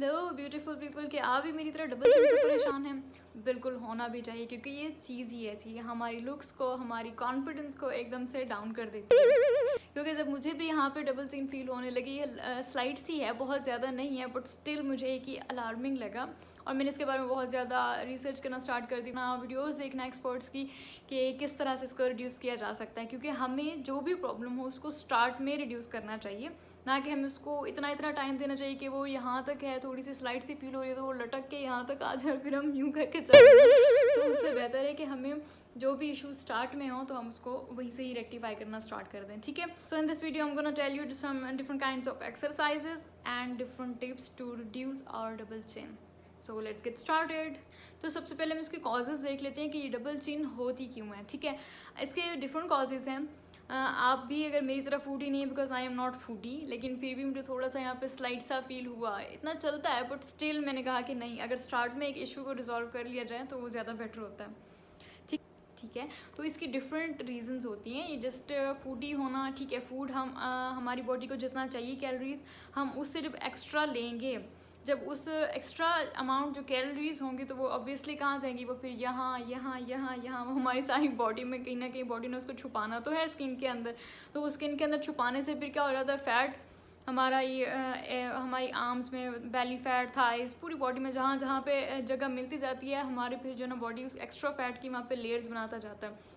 Hello beautiful people, कि आप भी मेरी तरह डबल चिन से परेशान हैं? बिल्कुल होना भी चाहिए, क्योंकि ये चीज़ ही ऐसी है, हमारी लुक्स को, हमारी कॉन्फिडेंस को एकदम से डाउन कर देती है। क्योंकि जब मुझे भी यहाँ पे डबल चिन फील होने लगी, ये स्लाइट सी है, बहुत ज़्यादा नहीं है, बट स्टिल मुझे एक ही अलार्मिंग लगा और मैंने इसके बारे में बहुत ज़्यादा रिसर्च करना स्टार्ट कर दी ना, वीडियोस देखना एक्सपर्ट्स की कि किस तरह से इसको रिड्यूस किया जा सकता है। क्योंकि हमें जो भी प्रॉब्लम हो उसको स्टार्ट में रिड्यूस करना चाहिए, ना कि हमें उसको इतना टाइम देना चाहिए कि वो यहाँ तक है, थोड़ी सी स्लाइड सी फील हो रही है तो वो लटक के यहाँ तक आ जाए, फिर हम यूँ करके चलें। तो उससे बेहतर है कि हमें जो भी इशू स्टार्ट में हो तो हम उसको वहीं से ही रेक्टिफाई करना स्टार्ट कर दें, ठीक है। So in this video I am gonna tell you some different kinds of exercises and different tips to reduce our double chin. So let's get started. तो सबसे पहले हम इसके कॉजेज़ देख लेते हैं कि ये डबल चिन होती क्यों है, ठीक है। इसके डिफरेंट कॉजेज़ हैं। आप भी अगर मेरी तरह फूडी नहीं है, because I am not foodie, लेकिन फिर भी मुझे थोड़ा सा यहाँ पे स्लाइड सा फील हुआ, इतना चलता है, बट स्टिल मैंने कहा कि नहीं, अगर स्टार्ट में एक इशू को रिजॉल्व कर लिया जाए तो वो ज़्यादा बेटर होता है, ठीक है। तो इसकी डिफरेंट रीजंस होती हैं। ये जस्ट फूडी होना, ठीक है, फूड हम हमारी बॉडी को जितना चाहिए कैलोरीज, हम उससे जब एक्स्ट्रा लेंगे, जब उस एक्स्ट्रा अमाउंट जो कैलोरीज होंगी तो वो ऑब्वियसली कहाँ जाएंगी, वो फिर यहाँ यहाँ यहाँ यहाँ हमारी सारी बॉडी में, कहीं ना कहीं बॉडी ने उसको छुपाना तो है स्किन के अंदर, तो वो स्किन के अंदर छुपाने से फिर क्या हो जाता है, फैट हमारा ये हमारी आर्म्स में, बेली फैट, थाइस, पूरी बॉडी में जहाँ जहाँ पे जगह मिलती जाती है हमारे, फिर जो ना बॉडी उस एक्स्ट्रा फैट की वहाँ पे लेयर्स बनाता जाता है।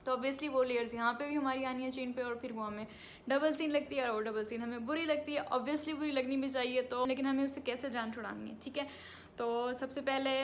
तो ऑब्वियसली वो लेयर्स यहाँ पे भी हमारी आनी है चीन पे, और फिर वो हमें डबल चिन लगती है, और वो डबल चिन हमें बुरी लगती है। ऑब्वियसली बुरी लगनी भी चाहिए, तो लेकिन हमें उससे कैसे जान छुड़ानी है, ठीक है। तो सबसे पहले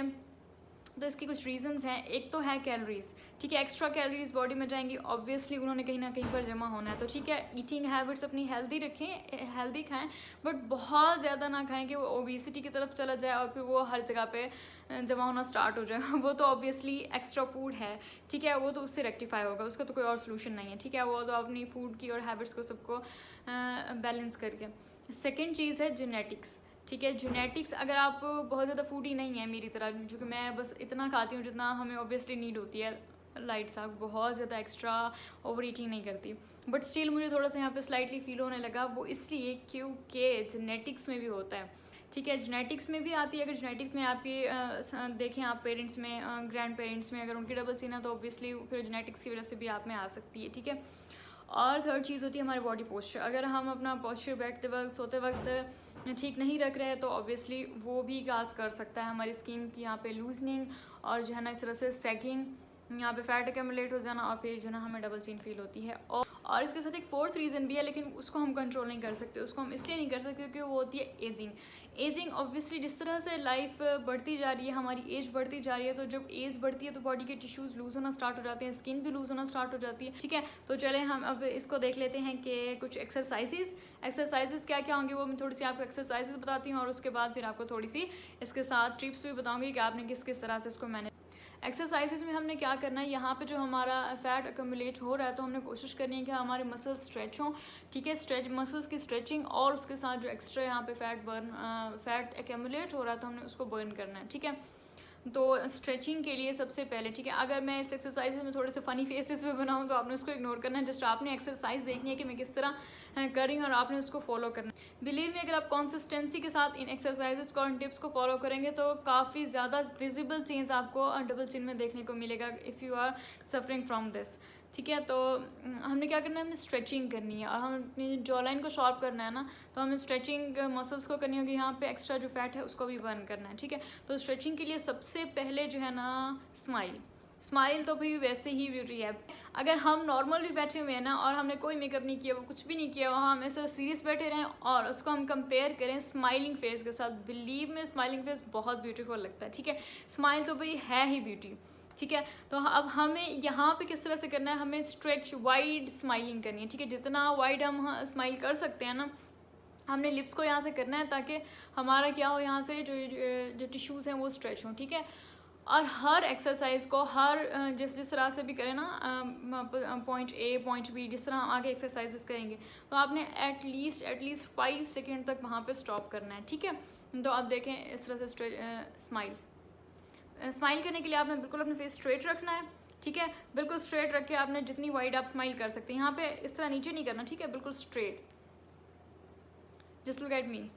तो इसकी कुछ रीजंस हैं। एक तो है कैलोरीज, ठीक है, एक्स्ट्रा कैलोरीज बॉडी में जाएंगी, ऑब्वियसली उन्होंने कहीं ना कहीं पर जमा होना है, तो ठीक है, ईटिंग हैबिट्स अपनी हेल्दी रखें, हेल्दी खाएं, बट बहुत ज़्यादा ना खाएं कि वो ओबेसिटी की तरफ चला जाए और फिर वो हर जगह पे जमा होना स्टार्ट हो जाए। वो तो ऑब्वियसली एक्स्ट्रा फूड है, ठीक है, वो तो उससे रेक्टिफाई होगा, उसका तो कोई और सोल्यूशन नहीं है, ठीक है। वो तो अपनी फूड की और हैबिट्स को सबको बैलेंस करके। सेकेंड चीज़ है जेनेटिक्स, ठीक है। जेनेटिक्स, अगर आप बहुत ज़्यादा फूडी नहीं है मेरी तरह, जो कि मैं बस इतना खाती हूँ जितना हमें ऑब्वियसली नीड होती है, लाइट सा, बहुत ज़्यादा एक्स्ट्रा ओवर ईटिंग नहीं करती, बट स्टिल मुझे थोड़ा सा यहाँ पे स्लाइटली फील होने लगा, वो इसलिए क्योंकि जेनेटिक्स में भी होता है, ठीक है, जेनेटिक्स में भी आती है। अगर जेनेटिक्स में आपके देखें आप पेरेंट्स में, ग्रैंड पेरेंट्स में अगर उनकी डबल चिन है तो ऑब्वियसली फिर जेनेटिक्स की वजह से भी आप में आ सकती है, ठीक है। और थर्ड चीज़ होती है हमारी बॉडी पोस्चर। अगर हम अपना पोस्चर बैठते वक्त, सोते वक्त ठीक नहीं रख रहे हैं तो ऑब्वियसली वो भी काज कर सकता है हमारी स्किन की यहाँ पे लूजनिंग, और जो है ना इस तरह से सैगिंग, यहाँ पे फैट एक्यूमुलेट हो जाना, और फिर जो ना हमें डबल चिन फील होती है। और इसके साथ एक फोर्थ रीज़न भी है, लेकिन उसको हम कंट्रोल नहीं कर सकते, उसको हम इसलिए नहीं कर सकते क्योंकि वो होती है एजिंग। एजिंग ऑब्वियसली जिस तरह से लाइफ बढ़ती जा रही है, हमारी एज बढ़ती जा रही है, तो जब एज बढ़ती है तो बॉडी के टिश्यूज़ लूज होना स्टार्ट हो जाते हैं, स्किन भी लूज होना स्टार्ट हो जाती है, ठीक है। तो चले हम अब इसको देख लेते हैं कि कुछ एक्सरसाइजेस क्या क्या होंगे, वो मैं थोड़ी सी आपको एक्सरसाइजेस बताती हूँ, और उसके बाद फिर आपको थोड़ी सी इसके साथ टिप्स भी बताऊँगी कि आपने किस किस तरह से इसको मैनेज। एक्सरसाइजेज में हमने क्या करना है, यहाँ पे जो हमारा फैट एक्यूमुलेट हो रहा है तो हमने कोशिश करनी है कि हमारे मसल्स स्ट्रेच हों, ठीक है, मसल्स की स्ट्रेचिंग, और उसके साथ जो एक्स्ट्रा यहाँ पे फैट एक्यूमुलेट हो रहा है तो हमने उसको बर्न करना है, ठीक है। तो स्ट्रेचिंग के लिए सबसे पहले, ठीक है, अगर मैं इस एक्सरसाइज में थोड़े से फ़नी फेसेस भी बनाऊँ तो आपने उसको इग्नोर करना है, जस्ट आपने एक्सरसाइज देखनी है कि मैं किस तरह कर रही हूँ और आपने उसको फॉलो करना है। बिलीव में अगर आप कंसिस्टेंसी के साथ इन एक्सरसाइजेस को, इन टिप्स को फॉलो करेंगे तो काफ़ी ज़्यादा विजिबल चेंज आपको डबल चिन में देखने को मिलेगा, if you are suffering from this, ठीक है। तो हमने क्या करना है, हमें स्ट्रेचिंग करनी है, और हम अपनी जॉ लाइन को शार्प करना है ना, तो हमें स्ट्रेचिंग मसल्स को करनी होगी, यहाँ पे एक्स्ट्रा जो फैट है उसको भी बर्न करना है, ठीक है। तो स्ट्रेचिंग के लिए सबसे पहले जो है ना, स्माइल तो भी वैसे ही ब्यूटी है। अगर हम नॉर्मल भी बैठे हुए हैं ना, और हमने कोई मेकअप नहीं किया, वो कुछ भी नहीं किया, वहाँ हम ऐसा सीरियस बैठे रहें और उसको हम कंपेयर करें स्माइलिंग फेस के साथ, बिलीव में स्माइलिंग फेस बहुत ब्यूटीफुल लगता है, ठीक है। स्माइल तो भाई है ही ब्यूटी, ठीक है। तो अब हमें यहाँ पे किस तरह से करना है, हमें स्ट्रेच वाइड स्माइलिंग करनी है, ठीक है। जितना वाइड हम स्माइल कर सकते हैं ना, हमने लिप्स को यहाँ से करना है ताकि हमारा क्या हो, यहाँ से जो टिश्यूज़ हैं वो स्ट्रेच हों, ठीक है। और हर एक्सरसाइज को जिस तरह से भी करें ना, पॉइंट ए पॉइंट बी, जिस तरह हम आगे एक्सरसाइजेस करेंगे तो आपने एटलीस्ट 5 सेकेंड तक वहाँ पे स्टॉप करना है, ठीक है। तो आप देखें इस तरह से स्माइल करने के लिए आपने बिल्कुल अपना फेस स्ट्रेट रखना है, ठीक है, बिल्कुल स्ट्रेट रख के आपने जितनी वाइड आप स्माइल कर सकते हैं, यहाँ पे इस तरह नीचे नहीं करना, ठीक है, बिल्कुल straight, just look at me.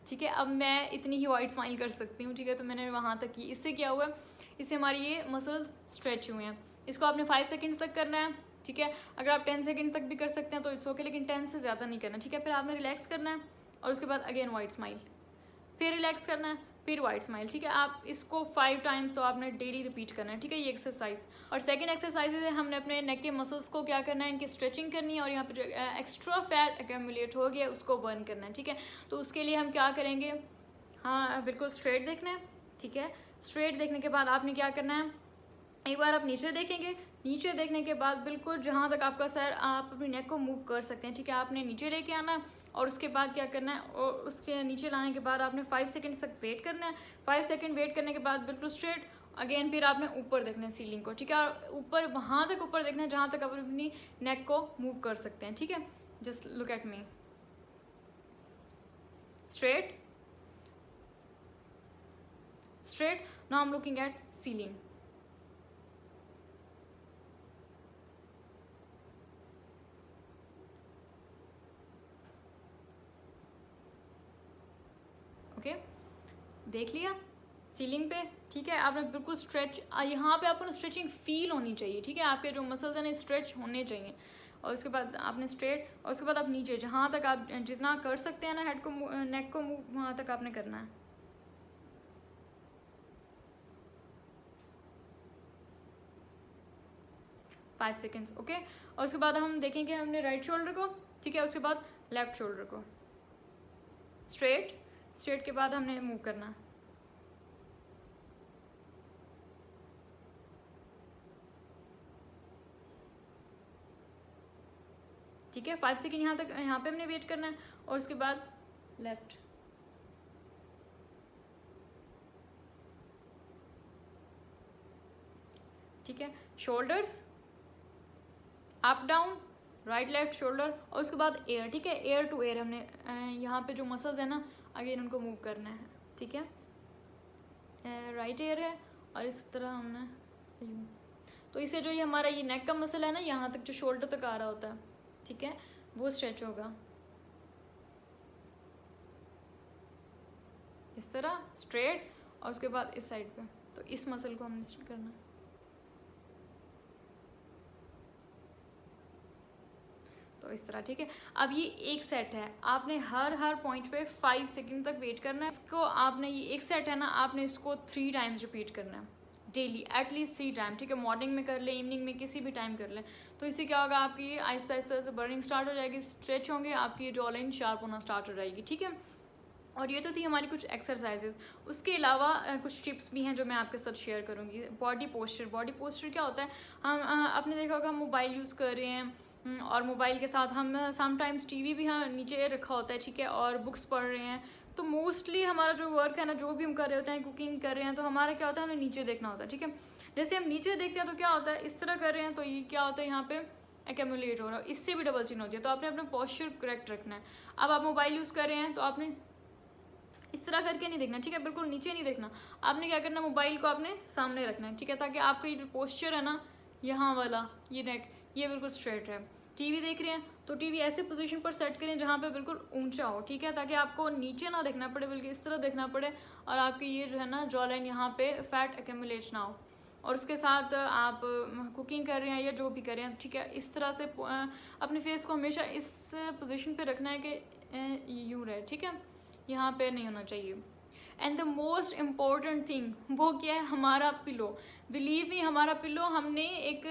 ठीक है, अब मैं इतनी ही वाइड स्माइल कर सकती हूँ, ठीक है। तो मैंने वहाँ तक की। इससे क्या हुआ, इससे हमारी ये मसल्स स्ट्रेच हुए हैं। इसको आपने 5 सेकेंड्स तक करना है, ठीक है। अगर आप 10 सेकेंड तक भी कर सकते हैं तो इट्स ओके, लेकिन 10 से ज़्यादा नहीं करना, ठीक है। फिर आपने रिलैक्स करना है और उसके बाद अगेन वाइड स्माइल, फिर रिलैक्स करना है, फिर वाइड स्माइल, ठीक है। आप इसको 5 टाइम्स तो आपने डेली रिपीट करना है, ठीक है, ये एक्सरसाइज। और सेकंड एक्सरसाइज है, हमने अपने नेक के मसल्स को क्या करना है, इनकी स्ट्रेचिंग करनी है और यहाँ पे जो एक्स्ट्रा फैट एक्यूमुलेट हो गया उसको बर्न करना है, ठीक है। तो उसके लिए हम क्या करेंगे, हाँ बिल्कुल स्ट्रेट देखना है, ठीक है। स्ट्रेट देखने के बाद आपने क्या करना है, एक बार आप नीचे देखेंगे, नीचे देखने के बाद बिल्कुल जहाँ तक आपका सर, आप अपनी नेक को मूव कर सकते हैं, ठीक है। आपने नीचे लेके आना है और उसके बाद क्या करना है, और उसके नीचे लाने के बाद आपने 5 सेकंड तक वेट करना है। 5 सेकंड वेट करने के बाद बिल्कुल स्ट्रेट अगेन, फिर आपने ऊपर देखना है सीलिंग को, ठीक है। और ऊपर वहाँ तक ऊपर देखना है जहाँ तक आप अपनी नेक को मूव कर सकते हैं, ठीक है। Just look at me, straight straight, now I am looking at ceiling. Okay, देख लिया सीलिंग पे, ठीक है। आपने बिल्कुल स्ट्रेच, यहाँ पे आपको स्ट्रेचिंग फील होनी चाहिए, ठीक है। आपके जो मसल्स हैं ना स्ट्रेच होने चाहिए। और उसके बाद आपने स्ट्रेट, और उसके बाद आप नीचे जहाँ तक आप जितना कर सकते हैं ना, हेड को नेक को मूव, वहाँ तक आपने करना है। Five seconds, okay. और उसके बाद हम देखेंगे हमने राइट शोल्डर को, ठीक है। उसके बाद लेफ्ट शोल्डर को स्ट्रेट, स्ट्रेट के बाद हमने मूव करना है, ठीक है। 5 सेकेंड यहाँ तक, यहाँ पे हमने वेट करना है। और उसके बाद लेफ्ट, ठीक है। Shoulders up down, right left shoulder, और उसके बाद एयर, ठीक है। एयर टू एयर हमने यहाँ पे जो मसल्स है ना अगेन उनको मूव करना है, ठीक है। राइट एयर है और इस तरह हमने यूँ, तो इससे जो ये हमारा ये नेक का मसल है ना, यहाँ तक जो शोल्डर तक आ रहा होता है, ठीक है, वो स्ट्रेच होगा इस तरह स्ट्रेट। और उसके बाद इस साइड पे, तो इस मसल को हमने स्ट्रेट करना है, तो इस तरह, ठीक है। अब ये एक सेट है, आपने हर पॉइंट पे 5 सेकंड तक वेट करना है। इसको आपने, ये एक सेट है ना, आपने इसको 3 टाइम्स रिपीट करना है डेली, एटलीस्ट 3 टाइम, ठीक है। मॉर्निंग में कर लें, इवनिंग में, किसी भी टाइम कर लें। तो इससे क्या होगा, आपकी आहिस्ता आहिस्ता से बर्निंग स्टार्ट हो जाएगी, स्ट्रेच होंगे, आपकी जॉ लाइन शार्प होना स्टार्ट हो जाएगी, ठीक है। और ये तो थी हमारी कुछ एक्सरसाइजेज। उसके अलावा कुछ टिप्स भी हैं जो मैं आपके साथ शेयर करूँगी। बॉडी पोस्चर, बॉडी पोस्चर क्या होता है, हम आपने देखा होगा हम मोबाइल यूज़ कर रहे हैं और मोबाइल के साथ हम समटाइम्स टीवी भी हाँ नीचे रखा होता है, ठीक है, और बुक्स पढ़ रहे हैं। तो मोस्टली हमारा जो वर्क है ना, जो भी हम कर रहे होते हैं, कुकिंग कर रहे हैं, तो हमारा क्या होता है, हमें नीचे देखना होता है, ठीक है। जैसे हम नीचे देखते हैं तो क्या होता है, इस तरह कर रहे हैं तो ये क्या होता है, यहाँ पे एक्यूमुलेट हो रहा है, इससे भी डबल चिन होती है। तो आपने अपना पोस्चर करेक्ट रखना है। अब आप मोबाइल यूज़ कर रहे हैं तो आपने इस तरह करके नहीं देखना, ठीक है, बिल्कुल नीचे नहीं देखना। आपने क्या करना, मोबाइल को आपने सामने रखना है, ठीक है, ताकि आपका ये जो पोस्चर है ना, यहाँ वाला ये नेक, ये बिल्कुल स्ट्रेट है। टीवी देख रहे हैं तो टीवी ऐसे पोजीशन पर सेट करें जहाँ पे बिल्कुल ऊंचा हो, ठीक है, ताकि आपको नीचे ना देखना पड़े, बल्कि इस तरह देखना पड़े और आपकी ये जो है ना जॉ लाइन, यहाँ पे फैट एक्यूमुलेट ना हो। और उसके साथ आप कुकिंग कर रहे हैं या जो भी कर रहे हैं, ठीक है, इस तरह से अपने फेस को हमेशा इस पोजीशन पे रखना है कि यूँ रहे, ठीक है, यहाँ पे नहीं होना चाहिए। And the most important thing वो क्या है, हमारा पिलो। बिलीव मी, हमारा पिलो, हमने एक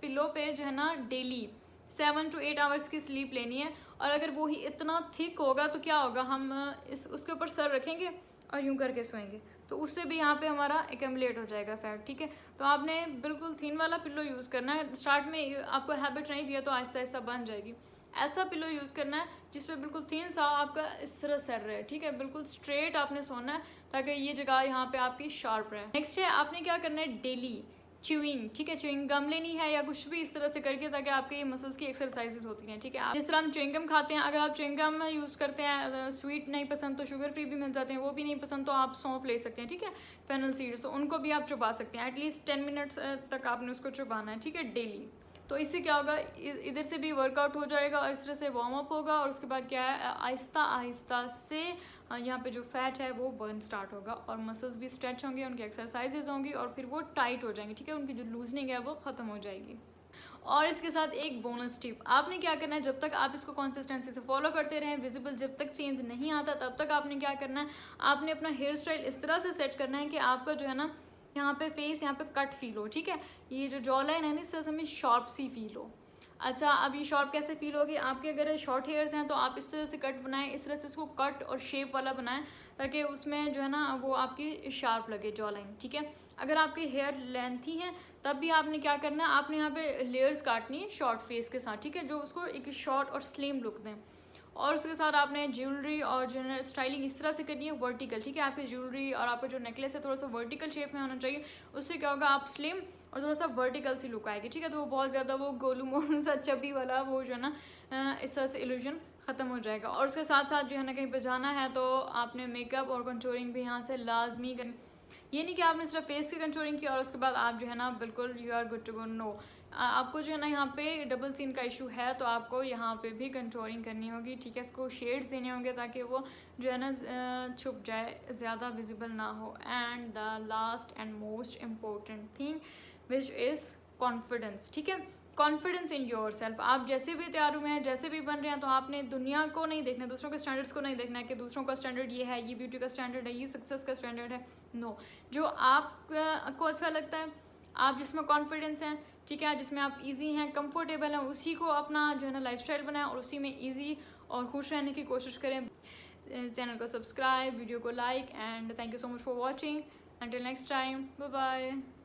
पिलो पे जो है ना डेली 7 to 8 आवर्स की स्लीप लेनी है। और अगर वो ही इतना थिक होगा तो क्या होगा, हम उसके ऊपर सर रखेंगे और यूं करके सोएंगे, तो उससे भी यहाँ पे हमारा एक्यूमुलेट हो जाएगा फैट, ठीक है। तो आपने बिल्कुल थिन वाला पिलो यूज़ करना है। स्टार्ट में आपको हैबिट नहीं भी है तो आहिस्ता आहिस्ता बन जाएगी। ऐसा पिलो यूज़ करना है जिसपे बिल्कुल थिन सा आपका इस तरह सर रहे, ठीक है, बिल्कुल स्ट्रेट आपने सोना है ताकि ये जगह यहाँ पे आपकी शार्प रहे। नेक्स्ट है, आपने क्या करना है, डेली च्यूइंग, ठीक है, च्यूइंग गम लेनी है या कुछ भी इस तरह से करके, ताकि आपके ये मसल्स की एक्सरसाइजेज होती हैं, ठीक है। जिस तरह हम च्यूइंग गम खाते हैं, अगर आप च्यूइंग गम यूज़ करते हैं, स्वीट नहीं पसंद तो शुगर फ्री भी मिल जाते हैं, वो भी नहीं पसंद तो आप सौंफ ले सकते हैं, ठीक है, फेनल सीड्स, तो उनको भी आप चबा सकते हैं। एटलीस्ट 10 मिनट्स तक आपने उसको चबाना है, ठीक है, डेली तो इससे क्या होगा, इधर से भी वर्कआउट हो जाएगा और इस तरह से वार्म अप होगा, और उसके बाद क्या है, आहिस्ता आहिस्ता से यहाँ पे जो फैट है वो बर्न स्टार्ट होगा और मसल्स भी स्ट्रेच होंगे, उनकी एक्सरसाइजेज होंगी और फिर वो टाइट हो जाएंगे, ठीक है, उनकी जो लूजनिंग है वो ख़त्म हो जाएगी। और इसके साथ एक बोनस टिप, आपने क्या करना है, जब तक आप इसको कंसिस्टेंसी से फॉलो करते रहें, विजिबल जब तक चेंज नहीं आता तब तक आपने क्या करना है, आपने अपना हेयर स्टाइल इस तरह से सेट करना है कि आपका जो है ना यहाँ पे फेस यहाँ पे कट फील हो, ठीक है, ये जो जॉ लाइन है ना इस तरह से हमें शार्प सी फील हो। अच्छा, अब ये शॉर्ट कैसे फील होगी, आपके अगर शॉर्ट हेयर्स हैं तो आप इस तरह से कट बनाएं, इस तरह से इसको कट और शेप वाला बनाएं ताकि उसमें जो है ना वो आपकी शार्प लगे जॉ लाइन, ठीक है। अगर आपके हेयर लेंथी हैं तब भी आपने क्या करना है, आपने यहाँ पे लेयर्स काटनी है शॉर्ट फेस के साथ, ठीक है, जो उसको एक शॉर्ट और स्लिम लुक दें। और उसके साथ आपने ज्वेलरी और जो है स्टाइलिंग इस तरह से करनी है वर्टिकल, ठीक है, आपकी ज्वेलरी और आपका जो नेकलेस है थोड़ा सा वर्टिकल शेप में होना चाहिए, उससे क्या होगा, आप स्लिम और थोड़ा सा वर्टिकल सी लुक आएगी, ठीक है। तो वो बहुत ज़्यादा वो गोलू मोलू सा चबी वाला वो जो है ना इस तरह से इल्यूजन ख़त्म हो जाएगा। और उसके साथ साथ जो है ना कहीं पे जाना है तो आपने मेकअप और कंटूरिंग भी यहाँ से लाजमी करनी, ये नहीं कि आपने सिर्फ फेस की कंटूरिंग की और उसके बाद आप जो है ना बिल्कुल you are good to go, no, आपको जो है ना यहाँ पे डबल सीन का इशू है तो आपको यहाँ पे भी कंटूरिंग करनी होगी, ठीक है, इसको शेड्स देने होंगे ताकि वो जो है ना छुप जाए, ज़्यादा विजिबल ना हो। And the last and most important thing which is confidence, ठीक है, कॉन्फिडेंस इन योर सेल्फ। आप जैसे भी तैयार हुए हैं, जैसे भी बन रहे हैं, तो आपने दुनिया को नहीं देखना, दूसरों के स्टैंडर्ड्स को नहीं देखना है कि दूसरों का स्टैंडर्ड ये है, ये ब्यूटी का स्टैंडर्ड है, ये सक्सेस का स्टैंडर्ड है, नो, जो आपको अच्छा लगता है, आप जिसमें कॉन्फिडेंस हैं, ठीक है, जिसमें आप इजी हैं, कंफर्टेबल हैं, उसी को अपना जो है ना लाइफस्टाइल बनाएं और उसी में इजी और खुश रहने की कोशिश करें। चैनल को सब्सक्राइब, वीडियो को like, and thank you so much for watching. Until next time, bye bye.